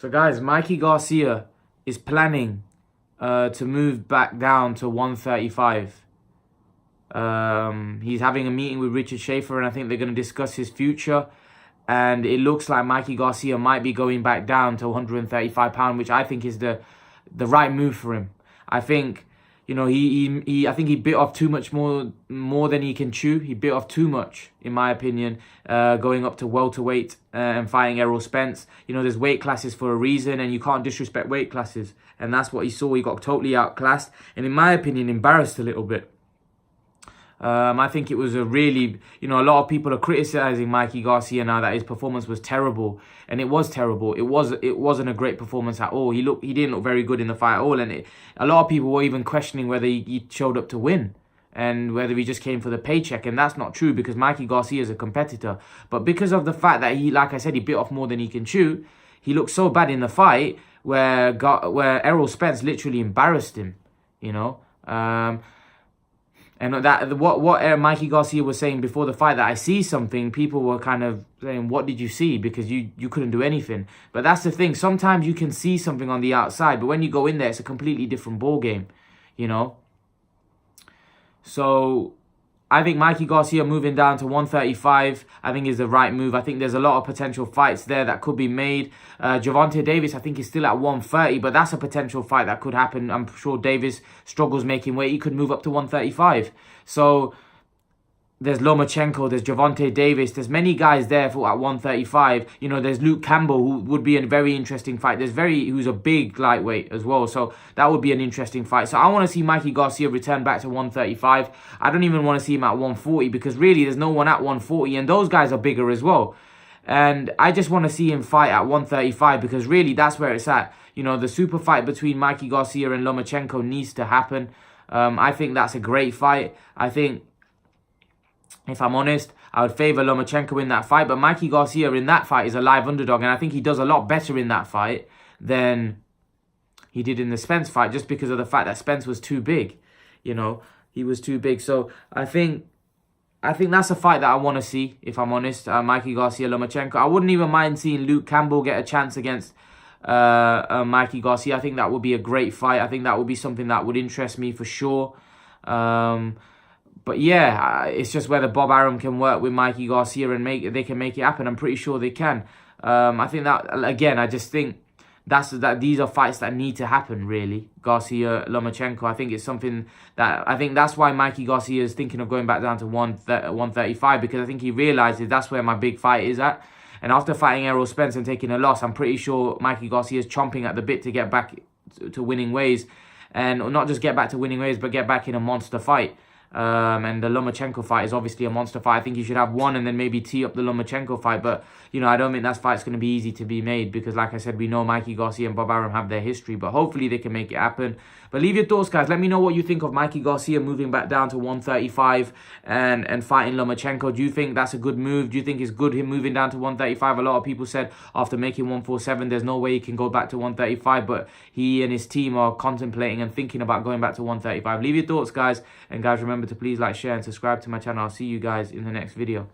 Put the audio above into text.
So guys, Mikey Garcia is planning to move back down to 135. He's having a meeting with Richard Schaefer, and I think they're going to discuss his future. And it looks like Mikey Garcia might be going back down to 135 pounds, which I think is the right move for him. I think, you know, I think he bit off too much more than he can chew. He bit off too much, in my opinion, going up to welterweight and fighting Errol Spence. You know, there's weight classes for a reason, and you can't disrespect weight classes. And that's what he saw. He got totally outclassed, and in my opinion, embarrassed a little bit. I think it was a really, you know, a lot of people are criticizing Mikey Garcia now that his performance was terrible, and it was terrible. It wasn't a great performance at all. He didn't look very good in the fight at all, and a lot of people were even questioning whether he showed up to win and whether he just came for the paycheck, and that's not true because Mikey Garcia is a competitor. But because of the fact that he, like I said, he bit off more than he can chew, he looked so bad in the fight where Errol Spence literally embarrassed him, you know. And that what Mikey Garcia was saying before the fight, that I see something, people were kind of saying, what did you see? Because you couldn't do anything. But that's the thing. Sometimes you can see something on the outside, but when you go in there, it's a completely different ball game, you know. So I think Mikey Garcia moving down to 135, I think is the right move. I think there's a lot of potential fights there that could be made. Gervonta Davis, I think, is still at 130, but that's a potential fight that could happen. I'm sure Davis struggles making weight. He could move up to 135. So there's Lomachenko, there's Gervonta Davis, there's many guys there for at 135. You know, there's Luke Campbell, who would be a very interesting fight. Who's a big lightweight as well, so that would be an interesting fight. So I want to see Mikey Garcia return back to 135. I don't even want to see him at 140 because really there's no one at 140, and those guys are bigger as well. And I just want to see him fight at 135 because really that's where it's at. You know, the super fight between Mikey Garcia and Lomachenko needs to happen. I think that's a great fight. I think, if I'm honest, I would favour Lomachenko in that fight. But Mikey Garcia in that fight is a live underdog. And I think he does a lot better in that fight than he did in the Spence fight. Just because of the fact that Spence was too big. You know, he was too big. So I think that's a fight that I want to see, if I'm honest. Mikey Garcia, Lomachenko. I wouldn't even mind seeing Luke Campbell get a chance against Mikey Garcia. I think that would be a great fight. I think that would be something that would interest me for sure. But yeah, it's just whether Bob Arum can work with Mikey Garcia and they can make it happen. I'm pretty sure they can. I think that, again, I just think that these are fights that need to happen, really. Garcia, Lomachenko, I think it's something that, I think that's why Mikey Garcia is thinking of going back down to 135, because I think he realizes that's where my big fight is at. And after fighting Errol Spence and taking a loss, I'm pretty sure Mikey Garcia is chomping at the bit to get back to winning ways. And not just get back to winning ways, but get back in a monster fight. And the Lomachenko fight is obviously a monster fight. I think he should have one and then maybe tee up the Lomachenko fight. But, you know, I don't think that fight's going to be easy to be made because, like I said, we know Mikey Garcia and Bob Arum have their history. But hopefully they can make it happen. But leave your thoughts, guys. Let me know what you think of Mikey Garcia moving back down to 135 and fighting Lomachenko. Do you think that's a good move? Do you think it's good him moving down to 135? A lot of people said after making 147, there's no way he can go back to 135. But he and his team are contemplating and thinking about going back to 135. Leave your thoughts, guys. And guys, remember to please like, share and subscribe to my channel. I'll see you guys in the next video.